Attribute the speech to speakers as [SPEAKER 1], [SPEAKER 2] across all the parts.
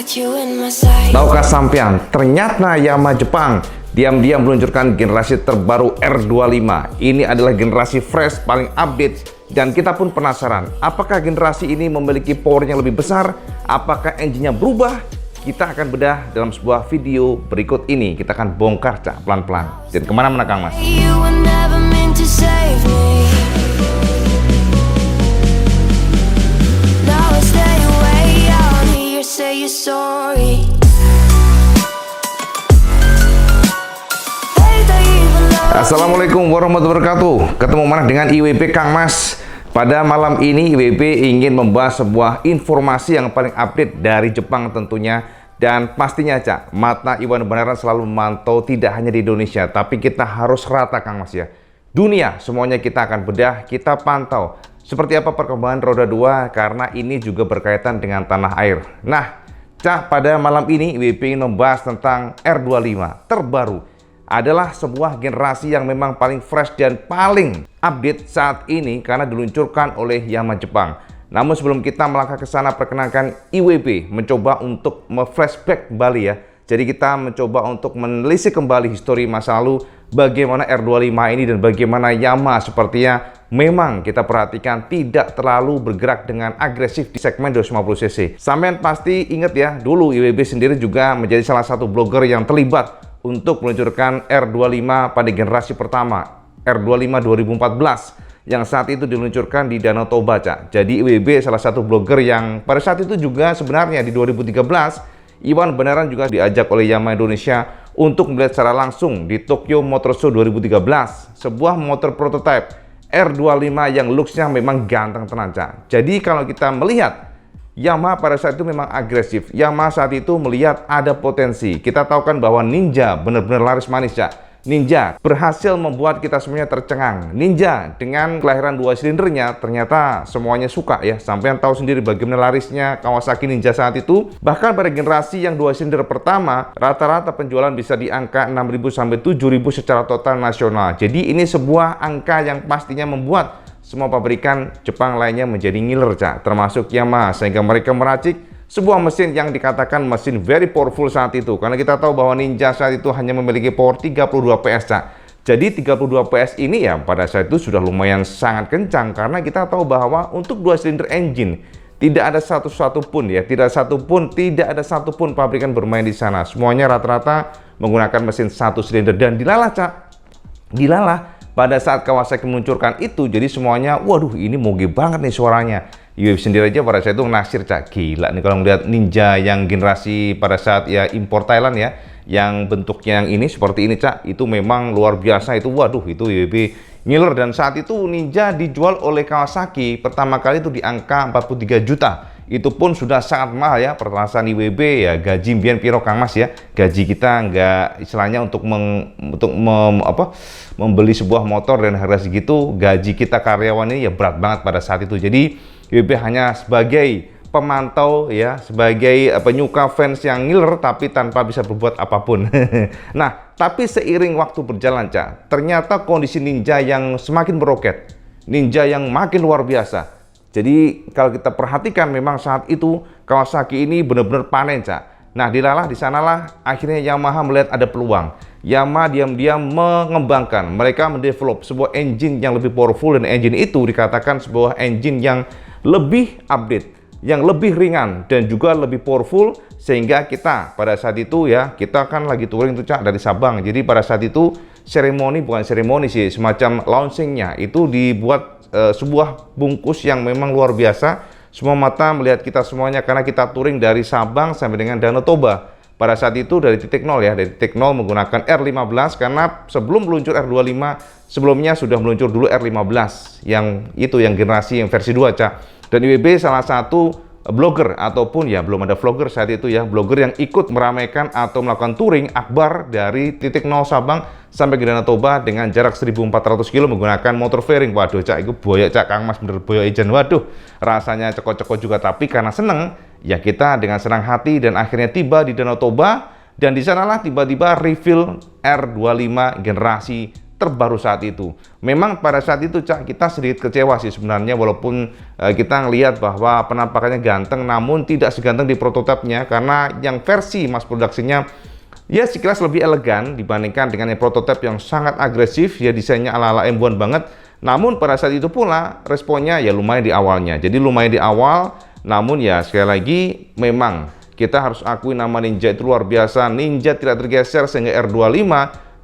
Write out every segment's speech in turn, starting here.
[SPEAKER 1] Tahukah sampean, ternyata Yamaha Jepang diam-diam meluncurkan generasi terbaru R25. Ini adalah generasi fresh paling update dan kita pun penasaran, apakah generasi ini memiliki power yang lebih besar? Apakah engine-nya berubah? Kita akan bedah dalam sebuah video berikut ini. Kita akan bongkar cak pelan-pelan. Dan kemana-mana Kang Mas? Assalamualaikum warahmatullahi wabarakatuh. Ketemu mana dengan IWB Kang Mas. Pada malam ini IWB ingin membahas sebuah informasi yang paling update dari Jepang tentunya. Dan pastinya Cak, mata Iwan Benaran selalu memantau tidak hanya di Indonesia, tapi kita harus rata Kang Mas ya. Dunia semuanya kita akan bedah, kita pantau seperti apa perkembangan roda 2 karena ini juga berkaitan dengan tanah air. Nah Cak, pada malam ini IWB ingin membahas tentang R25 terbaru. Adalah sebuah generasi yang memang paling fresh dan paling update saat ini karena diluncurkan oleh Yamaha Jepang. Namun sebelum kita melangkah ke sana, perkenalkan IWB mencoba untuk flashback kembali ya. Jadi kita mencoba untuk menelisik kembali histori masa lalu bagaimana R25 ini dan bagaimana Yamaha sepertinya memang kita perhatikan tidak terlalu bergerak dengan agresif di segmen 250cc. Sampean pasti ingat ya, dulu IWB sendiri juga menjadi salah satu blogger yang terlibat untuk meluncurkan R25 pada generasi pertama, R25 2014 yang saat itu diluncurkan di Danau Toba Cak. Jadi IWB salah satu blogger yang pada saat itu juga sebenarnya di 2013 Iwan Benaran juga diajak oleh Yamaha Indonesia untuk melihat secara langsung di Tokyo Motor Show 2013 sebuah motor prototipe R25 yang looks-nya memang ganteng tenan Cak. Jadi kalau kita melihat Yamaha pada saat itu memang agresif. Yamaha saat itu melihat ada potensi. Kita tahu kan bahwa Ninja benar-benar laris manis ya. Ninja berhasil membuat kita semuanya tercengang. Ninja dengan kelahiran 2 silindernya ternyata semuanya suka ya. Sampai yang tahu sendiri bagaimana larisnya Kawasaki Ninja saat itu. Bahkan pada generasi yang 2 silinder pertama, rata-rata penjualan bisa di angka 6.000 sampai 7.000 secara total nasional. Jadi ini sebuah angka yang pastinya membuat semua pabrikan Jepang lainnya menjadi ngiler Cak, termasuk Yamaha, sehingga mereka meracik sebuah mesin yang dikatakan mesin very powerful saat itu. Karena kita tahu bahwa Ninja saat itu hanya memiliki power 32 PS Cak. Jadi 32 PS ini ya pada saat itu sudah lumayan sangat kencang, karena kita tahu bahwa untuk 2 silinder engine tidak ada satu pun ya, tidak ada satupun pabrikan bermain di sana. Semuanya rata-rata menggunakan mesin 1 silinder dan dilalah Cak, dilalah. Pada saat Kawasaki meluncurkan itu, jadi semuanya, waduh ini moge banget nih suaranya. IWB sendiri aja pada saat itu naksir Cak, gila nih kalau melihat Ninja yang generasi pada saat ya impor Thailand ya, yang bentuknya yang ini seperti ini Cak, itu memang luar biasa itu, waduh itu IWB ngiler. Dan saat itu Ninja dijual oleh Kawasaki pertama kali itu di angka 43 juta. Itu pun sudah sangat mahal ya, pertanasan IWB ya, gaji mbiyen piro Kang Mas ya, gaji kita nggak istilahnya untuk membeli sebuah motor dan harga segitu, gaji kita karyawan ini ya berat banget pada saat itu. Jadi IWB hanya sebagai pemantau ya, sebagai penyuka fans yang ngiler tapi tanpa bisa berbuat apapun. Nah tapi seiring waktu berjalan Cak, ternyata kondisi Ninja yang semakin meroket, Ninja yang makin luar biasa. Jadi kalau kita perhatikan memang saat itu Kawasaki ini benar-benar panen Cak. Nah dilalah di sanalah akhirnya Yamaha melihat ada peluang. Yamaha diam-diam mengembangkan, mereka mendevelop sebuah engine yang lebih powerful, dan engine itu dikatakan sebuah engine yang lebih update, yang lebih ringan dan juga lebih powerful, sehingga kita pada saat itu ya, kita kan lagi touring tuh Cak dari Sabang. Jadi pada saat itu seremoni, bukan seremoni sih, semacam launchingnya itu dibuat sebuah bungkus yang memang luar biasa. Semua mata melihat kita semuanya karena kita touring dari Sabang sampai dengan Danau Toba. Pada saat itu dari titik nol ya, dari titik nol menggunakan R15, karena sebelum meluncur R25 sebelumnya sudah meluncur dulu R15 yang itu yang generasi yang versi 2 Cak. Dan IWB salah satu blogger ataupun ya belum ada vlogger saat itu ya, blogger yang ikut meramaikan atau melakukan touring akbar dari titik nol Sabang sampai ke Danau Toba dengan jarak 1.400 km menggunakan motor fairing. Waduh Cak, itu boyok Cak Kang Mas, bener boyok ijan. Waduh rasanya cekok-cekok juga, tapi karena seneng ya kita dengan senang hati dan akhirnya tiba di Danau Toba. Dan di sanalah tiba-tiba reveal R25 generasi terbaru saat itu. Memang pada saat itu Cak, kita sedikit kecewa sih sebenarnya, walaupun kita ngelihat bahwa penampakannya ganteng, namun tidak seganteng di prototipenya, karena yang versi mass production-nya ya sekilas lebih elegan dibandingkan dengan yang prototip yang sangat agresif, ya desainnya ala-ala M1 banget. Namun pada saat itu pula responnya ya lumayan di awalnya. Jadi lumayan di awal, namun ya sekali lagi memang kita harus akui nama Ninja itu luar biasa. Ninja tidak tergeser sehingga R25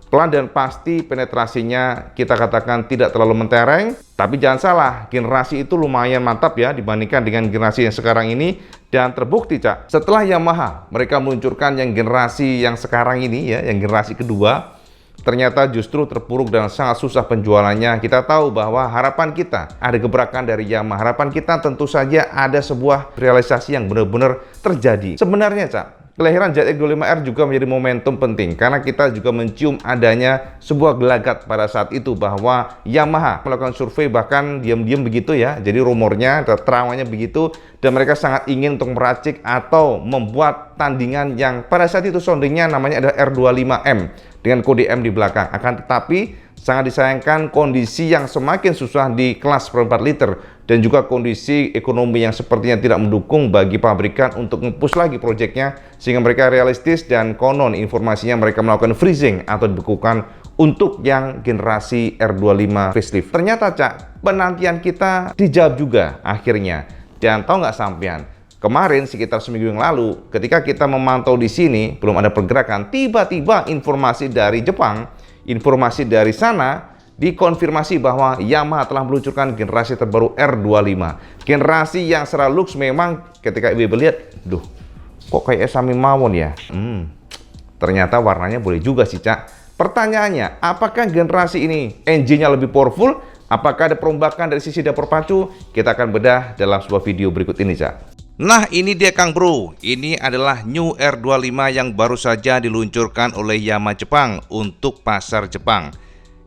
[SPEAKER 1] pelan dan pasti penetrasinya kita katakan tidak terlalu mentereng. Tapi jangan salah, generasi itu lumayan mantap ya dibandingkan dengan generasi yang sekarang ini. Dan terbukti Cak, setelah Yamaha mereka meluncurkan yang generasi yang sekarang ini ya, yang generasi kedua, ternyata justru terpuruk dan sangat susah penjualannya. Kita tahu bahwa harapan kita ada gebrakan dari Yamaha. Harapan kita tentu saja ada sebuah realisasi yang benar-benar terjadi. Sebenarnya Cak, kelahiran ZX25R juga menjadi momentum penting karena kita juga mencium adanya sebuah gelagat pada saat itu bahwa Yamaha melakukan survei, bahkan diam-diam begitu ya. Jadi rumornya, terangannya begitu, dan mereka sangat ingin untuk meracik atau membuat tandingan yang pada saat itu soundingnya namanya adalah R25M dengan kode M di belakang. Akan tetapi sangat disayangkan kondisi yang semakin susah di kelas per 4 liter dan juga kondisi ekonomi yang sepertinya tidak mendukung bagi pabrikan untuk nge-push lagi proyeknya, sehingga mereka realistis dan konon informasinya mereka melakukan freezing atau dibekukan untuk yang generasi R25 facelift. Ternyata Cak, penantian kita dijawab juga akhirnya. Dan tahu nggak sampean, kemarin sekitar seminggu yang lalu ketika kita memantau di sini belum ada pergerakan, tiba-tiba informasi dari Jepang, informasi dari sana dikonfirmasi bahwa Yamaha telah meluncurkan generasi terbaru R25. Generasi yang secara looks memang ketika ibu lihat, duh, kok kayak Sami Mawon ya? Ternyata warnanya boleh juga sih Cak. Pertanyaannya, apakah generasi ini engine-nya lebih powerful? Apakah ada perombakan dari sisi dapur pacu? Kita akan bedah dalam sebuah video berikut ini Cak. Nah ini dia Kang Bro, ini adalah New R25 yang baru saja diluncurkan oleh Yamaha Jepang untuk pasar Jepang.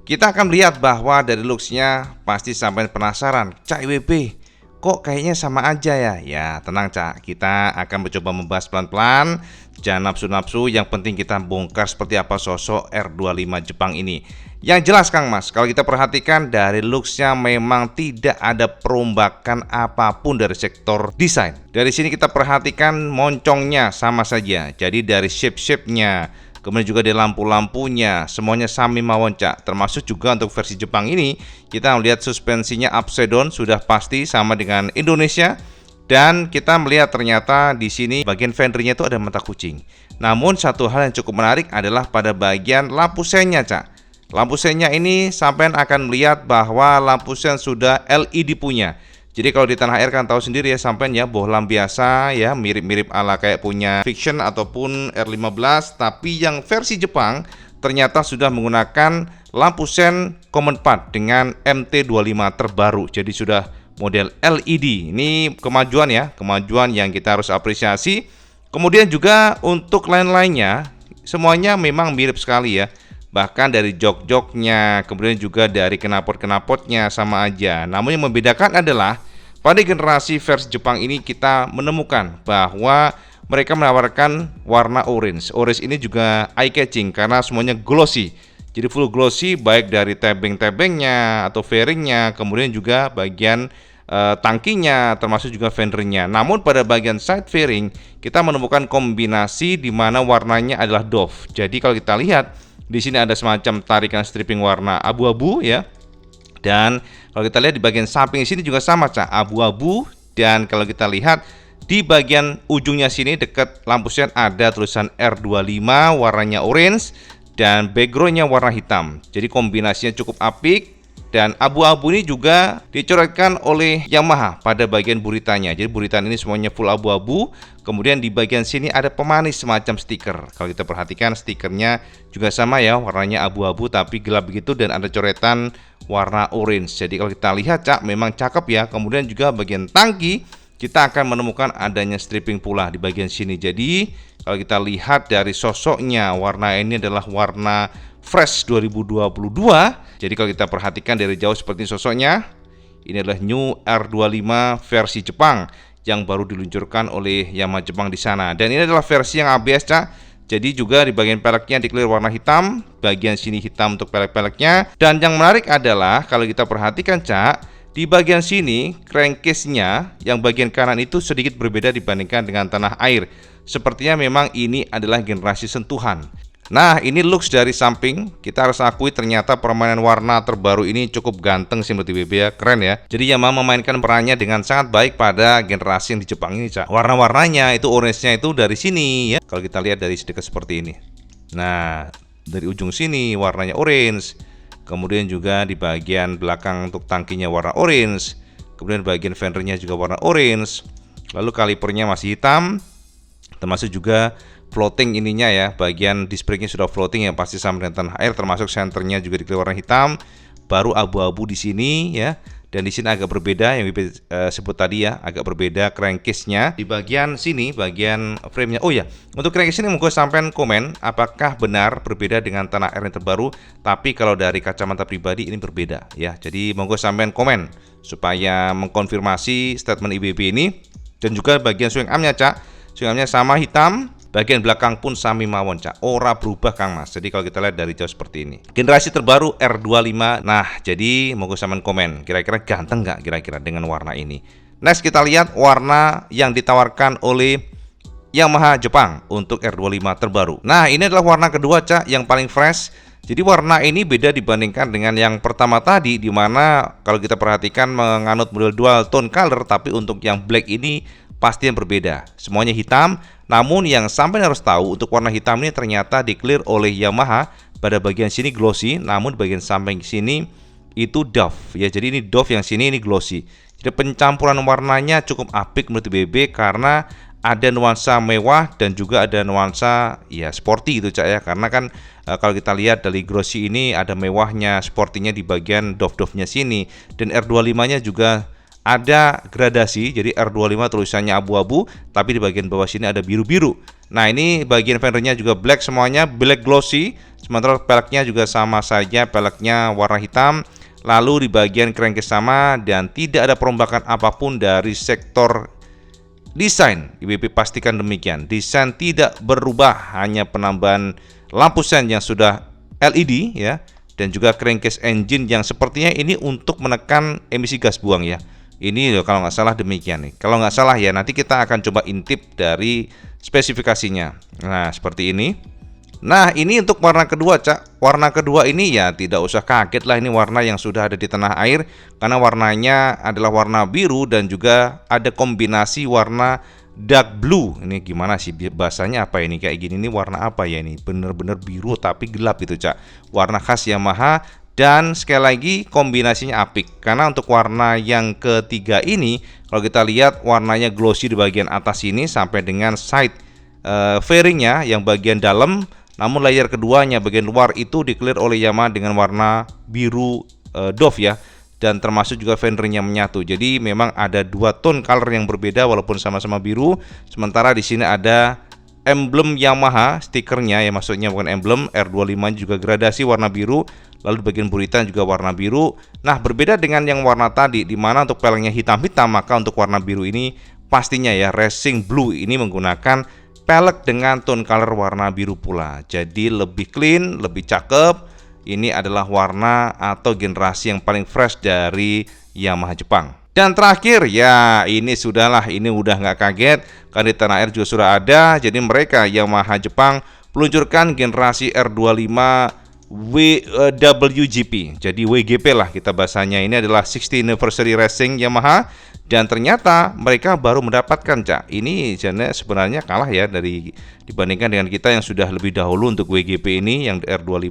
[SPEAKER 1] Kita akan melihat bahwa dari looksnya pasti sampai penasaran, Cak IWP, kok kayaknya sama aja ya? Ya tenang Cak, kita akan mencoba membahas pelan-pelan, jangan nafsu-nafsu, yang penting kita bongkar seperti apa sosok R25 Jepang ini. Yang jelas Kang Mas, kalau kita perhatikan dari looksnya memang tidak ada perombakan apapun dari sektor desain. Dari sini kita perhatikan moncongnya sama saja, jadi dari shape-nya, kemudian juga dari lampu-lampunya, semuanya Sami Mawon Cak. Termasuk juga untuk versi Jepang ini, kita melihat suspensinya upside down sudah pasti sama dengan Indonesia. Dan kita melihat ternyata di sini bagian fendernya itu ada mata kucing. Namun satu hal yang cukup menarik adalah pada bagian lampu sennya Cak. Lampu sennya ini sampean akan melihat bahwa lampu sen sudah LED punya. Jadi kalau di tanah air kan tahu sendiri ya sampean ya, bohlam biasa ya, mirip-mirip ala kayak punya Fiction ataupun R15, tapi yang versi Jepang ternyata sudah menggunakan lampu sen common part dengan MT25 terbaru. Jadi sudah model LED. Ini kemajuan ya, kemajuan yang kita harus apresiasi. Kemudian juga untuk lain-lainnya semuanya memang mirip sekali ya. Bahkan dari jok-joknya, kemudian juga dari knalpot-knalpotnya sama aja. Namun yang membedakan adalah pada generasi versi Jepang ini kita menemukan bahwa mereka menawarkan warna orange. Orange ini juga eye-catching karena semuanya glossy. Jadi full glossy baik dari tebeng-tebengnya atau fairingnya, kemudian juga bagian tangkinya, termasuk juga fendernya. Namun pada bagian side fairing kita menemukan kombinasi di mana warnanya adalah doff. Jadi kalau kita lihat di sini ada semacam tarikan stripping warna abu-abu ya. Dan kalau kita lihat di bagian samping sini juga sama Cak, abu-abu. Dan kalau kita lihat di bagian ujungnya sini dekat lampu sen ada tulisan R25 warnanya orange dan backgroundnya warna hitam. Jadi kombinasinya cukup apik. Dan abu-abu ini juga dicoretkan oleh Yamaha pada bagian buritanya. Jadi buritan ini semuanya full abu-abu. Kemudian di bagian sini ada pemanis semacam stiker. Kalau kita perhatikan stikernya juga sama ya, warnanya abu-abu tapi gelap begitu dan ada coretan warna orange. Jadi kalau kita lihat Cak, memang cakep ya. Kemudian juga bagian tangki kita akan menemukan adanya stripping pula di bagian sini. Jadi kalau kita lihat dari sosoknya, warna ini adalah warna Fresh 2022. Jadi kalau kita perhatikan dari jauh seperti sosoknya, ini adalah New R25 versi Jepang yang baru diluncurkan oleh Yamaha Jepang di sana. Dan ini adalah versi yang ABS Cak. Jadi juga di bagian peleknya di clear warna hitam, bagian sini hitam untuk pelek-peleknya. Dan yang menarik adalah kalau kita perhatikan Cak, di bagian sini crankcase-nya yang bagian kanan itu sedikit berbeda dibandingkan dengan tanah air. Sepertinya memang ini adalah generasi sentuhan. Nah, ini looks dari samping. Kita harus akui ternyata permainan warna terbaru ini cukup ganteng sih menurut IWB ya, keren ya. Jadi Yamaha memainkan perannya dengan sangat baik pada generasi yang di Jepang ini, Cak. Warna-warnanya itu orange-nya itu dari sini ya. Kalau kita lihat dari sedekat seperti ini. Nah, dari ujung sini warnanya orange. Kemudian juga di bagian belakang untuk tangkinya warna orange. Kemudian bagian fendernya juga warna orange. Lalu kalipernya masih hitam. Termasuk juga floating ininya ya, bagian disc brake-nya sudah floating yang pasti sama dengan tanah air, termasuk senternya juga di warna hitam, baru abu-abu di sini ya. Dan di sini agak berbeda yang sebut tadi ya, agak berbeda crankcase-nya. Di bagian sini, bagian frame-nya. Oh ya, untuk crankcase ini monggo sampean komen apakah benar berbeda dengan tanah air yang terbaru, tapi kalau dari kacamata pribadi ini berbeda ya. Jadi monggo sampean komen supaya mengkonfirmasi statement IWB ini. Dan juga bagian swing arm-nya, Cak. Swing arm-nya sama hitam. Bagian belakang pun sami mawon, Cak. Ora berubah Kang Mas. Jadi kalau kita lihat dari jauh seperti ini. Generasi terbaru R25. Nah, jadi monggo sampean komen. Kira-kira ganteng nggak kira-kira dengan warna ini? Next kita lihat warna yang ditawarkan oleh Yamaha Jepang untuk R25 terbaru. Nah, ini adalah warna kedua, Cak, yang paling fresh. Jadi warna ini beda dibandingkan dengan yang pertama tadi, di mana kalau kita perhatikan menganut model dual tone color, tapi untuk yang black ini pasti yang berbeda. Semuanya hitam. Namun yang sampai harus tahu untuk warna hitam ini ternyata di-clear oleh Yamaha pada bagian sini glossy, namun bagian samping sini itu doff ya. Jadi ini doff, yang sini ini glossy. Jadi pencampuran warnanya cukup apik menurut BB karena ada nuansa mewah dan juga ada nuansa ya sporty gitu, Cak ya. Karena kan kalau kita lihat dari glossy ini ada mewahnya, sportinya di bagian doff-doffnya sini, dan R25-nya juga ada gradasi. Jadi R25 tulisannya abu-abu, tapi di bagian bawah sini ada biru-biru. Nah, ini bagian fendernya juga black, semuanya black glossy. Sementara peleknya juga sama saja, peleknya warna hitam. Lalu di bagian crankcase sama, dan tidak ada perombakan apapun dari sektor desain. IWB pastikan demikian. Desain tidak berubah, hanya penambahan lampu sen yang sudah LED ya, dan juga crankcase engine yang sepertinya ini untuk menekan emisi gas buang ya. Ini loh, kalau nggak salah demikian nih. Kalau nggak salah ya, nanti kita akan coba intip dari spesifikasinya. Nah, seperti ini. Nah, ini untuk warna kedua, Cak. Warna kedua ini ya tidak usah kaget lah, ini warna yang sudah ada di tanah air. Karena warnanya adalah warna biru dan juga ada kombinasi warna dark blue. Ini gimana sih bahasanya, apa ini kayak gini? Ini warna apa ya ini? Bener-bener biru tapi gelap itu, Cak. Warna khas Yamaha. Dan sekali lagi kombinasinya apik. Karena untuk warna yang ketiga ini, kalau kita lihat warnanya glossy di bagian atas ini sampai dengan side fairingnya yang bagian dalam. Namun layer keduanya bagian luar itu di-clear oleh Yamaha dengan warna biru doff ya. Dan termasuk juga fendernya menyatu. Jadi memang ada dua tone color yang berbeda walaupun sama-sama biru. Sementara di sini ada emblem Yamaha, stikernya ya, maksudnya bukan emblem. R25 juga gradasi warna biru. Lalu di bagian buritan juga warna biru. Nah, berbeda dengan yang warna tadi, di mana untuk peleknya hitam-hitam, maka untuk warna biru ini pastinya ya racing blue ini menggunakan pelek dengan tone color warna biru pula. Jadi lebih clean, lebih cakep. Ini adalah warna atau generasi yang paling fresh dari Yamaha Jepang. Dan terakhir ya, ini sudahlah, ini udah nggak kaget karena di tanah air juga sudah ada. Jadi mereka Yamaha Jepang meluncurkan generasi R25 WGP. Jadi WGP lah kita bahasanya. Ini adalah 60th Anniversary Racing Yamaha. Dan ternyata mereka baru mendapatkan, Cak. Ini sebenarnya kalah ya dari dibandingkan dengan kita yang sudah lebih dahulu untuk WGP ini yang R25.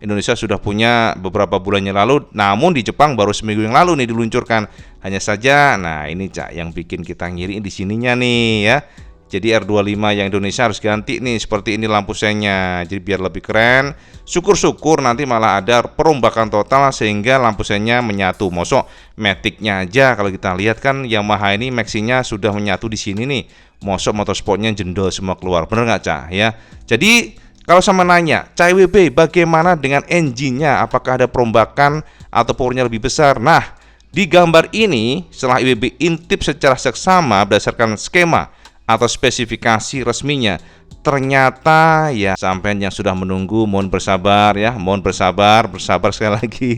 [SPEAKER 1] Indonesia sudah punya beberapa bulan yang lalu, namun di Jepang baru seminggu yang lalu nih diluncurkan. Hanya saja, nah ini, Cak, yang bikin kita ngiri di sininya nih ya. Jadi R25 yang Indonesia harus ganti nih seperti ini lampu sennya. Jadi biar lebih keren. Syukur-syukur nanti malah ada perombakan total sehingga lampu sennya menyatu. Mosok matic-nya aja kalau kita lihat kan Yamaha ini maxinya sudah menyatu di sini nih. Mosok motorsportnya jendol semua keluar. Bener nggak, Cak ya? Jadi kalau sama nanya, Cak IWB bagaimana dengan engine-nya? Apakah ada perombakan atau powernya lebih besar? Nah, di gambar ini setelah IWB intip secara seksama berdasarkan skema atau spesifikasi resminya. Ternyata ya sampean yang sudah menunggu mohon bersabar ya, mohon bersabar sekali lagi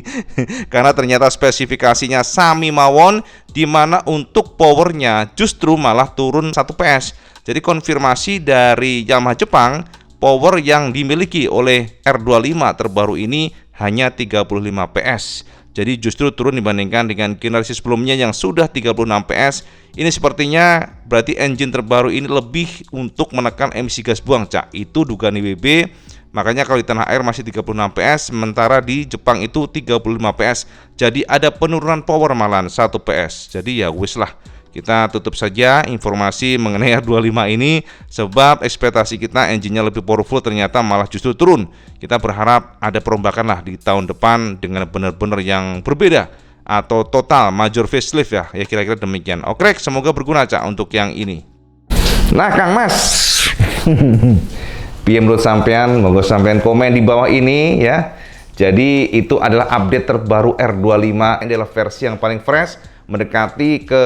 [SPEAKER 1] karena ternyata spesifikasinya sami mawon, dimana untuk powernya justru malah turun 1 PS. Jadi konfirmasi dari Yamaha Jepang, power yang dimiliki oleh R25 terbaru ini hanya 35 PS. Jadi justru turun dibandingkan dengan generasi sebelumnya yang sudah 36 PS. Ini sepertinya berarti engine terbaru ini lebih untuk menekan emisi gas buang, Cak. Itu dugaan IWB. Makanya kalau di tanah air masih 36 PS, sementara di Jepang itu 35 PS. Jadi ada penurunan power malahan 1 PS. Jadi ya wis lah. Kita tutup saja informasi mengenai R25 ini, sebab ekspektasi kita engine-nya lebih powerful ternyata malah justru turun. Kita berharap ada perombakan lah di tahun depan dengan benar-benar yang berbeda atau total major facelift ya kira-kira demikian. Oke, semoga berguna, Cak, untuk yang ini. Nah, Kang Mas, piye menurut sampean? Monggo sampean komen di bawah ini ya. Jadi itu adalah update terbaru R25, ini adalah versi yang paling fresh, mendekati ke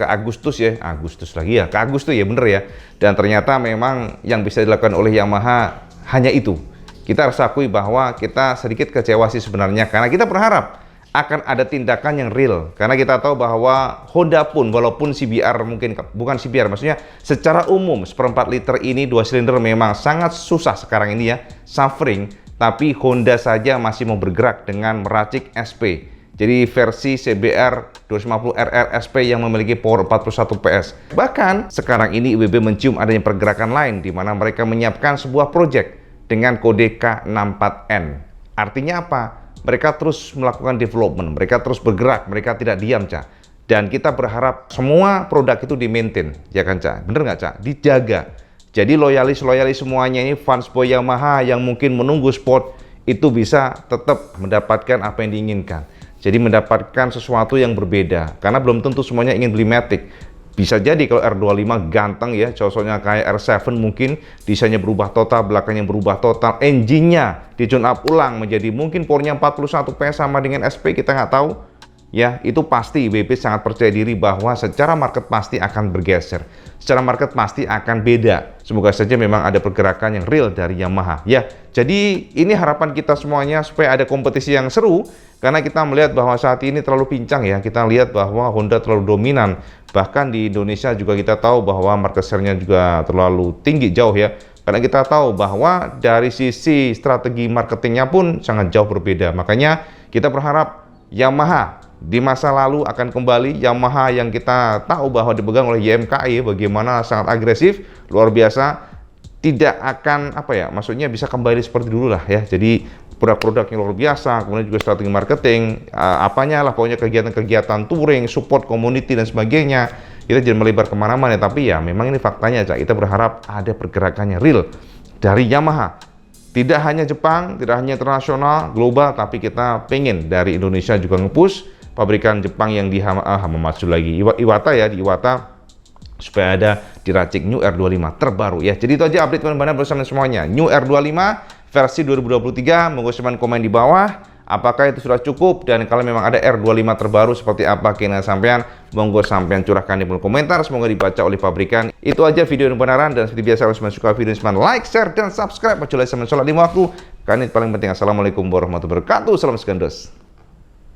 [SPEAKER 1] Agustus ya, ke Agustus ya, bener ya. Dan ternyata memang yang bisa dilakukan oleh Yamaha hanya itu. Kita harus akui bahwa kita sedikit kecewa sih sebenarnya, karena kita berharap akan ada tindakan yang real. Karena kita tahu bahwa Honda pun, walaupun CBR mungkin, bukan CBR, maksudnya secara umum 1/4 liter ini 2 silinder memang sangat susah sekarang ini ya, suffering. Tapi Honda saja masih mau bergerak dengan meracik SP. Jadi versi CBR 250 RR SP yang memiliki power 41 PS. Bahkan sekarang ini IWB mencium adanya pergerakan lain di mana mereka menyiapkan sebuah project dengan kode K64N. Artinya apa? Mereka terus melakukan development, mereka terus bergerak, mereka tidak diam, Cak. Dan kita berharap semua produk itu di-maintain, ya kan, Cak? Bener nggak, Cak? Dijaga. Jadi loyalis semuanya ini, fans boy Yamaha yang mungkin menunggu spot, itu bisa tetap mendapatkan apa yang diinginkan. Jadi mendapatkan sesuatu yang berbeda, karena belum tentu semuanya ingin beli Matic. Bisa jadi kalau R25 ganteng ya, cocoknya kayak R7 mungkin, desainnya berubah total, belakangnya berubah total, engine-nya di tune up ulang menjadi mungkin powernya 41 PS sama dengan SP, kita nggak tahu. Ya, itu pasti IWB sangat percaya diri bahwa secara market pasti akan bergeser. Secara market pasti akan beda. Semoga saja memang ada pergerakan yang real dari Yamaha. Ya, jadi ini harapan kita semuanya supaya ada kompetisi yang seru. Karena kita melihat bahwa saat ini terlalu pincang ya. Kita lihat bahwa Honda terlalu dominan. Bahkan di Indonesia juga kita tahu bahwa market share-nya juga terlalu tinggi jauh ya. Karena kita tahu bahwa dari sisi strategi marketingnya pun sangat jauh berbeda. Makanya kita berharap Yamaha di masa lalu akan kembali, Yamaha yang kita tahu bahwa dipegang oleh YMKI bagaimana sangat agresif, luar biasa, tidak akan maksudnya bisa kembali seperti dulu lah ya. Jadi produk-produk yang luar biasa, kemudian juga strategi marketing, pokoknya kegiatan-kegiatan touring, support community dan sebagainya. Kita jangan melebar kemana-mana, tapi ya memang ini faktanya, Cak. Kita berharap ada pergerakannya real dari Yamaha. Tidak hanya Jepang, tidak hanya internasional, global, tapi kita pengen dari Indonesia juga nge-push pabrikan Jepang yang di Hamamatsu lagi, Iwata ya, di Iwata, supaya ada diracik New R25 terbaru ya. Jadi itu aja update teman-teman bersama semuanya. New R25 versi 2023, monggo teman komen di bawah apakah itu sudah cukup, dan kalau memang ada R25 terbaru seperti apa keinginan sampean, monggo sampean curahkan di kolom komentar, semoga dibaca oleh pabrikan. Itu aja video yang benaran, dan seperti biasa kalau suka video ini like, share, dan subscribe. Sholat 5 waktu, karena itu paling penting. Assalamualaikum warahmatullahi wabarakatuh. Salam segandos.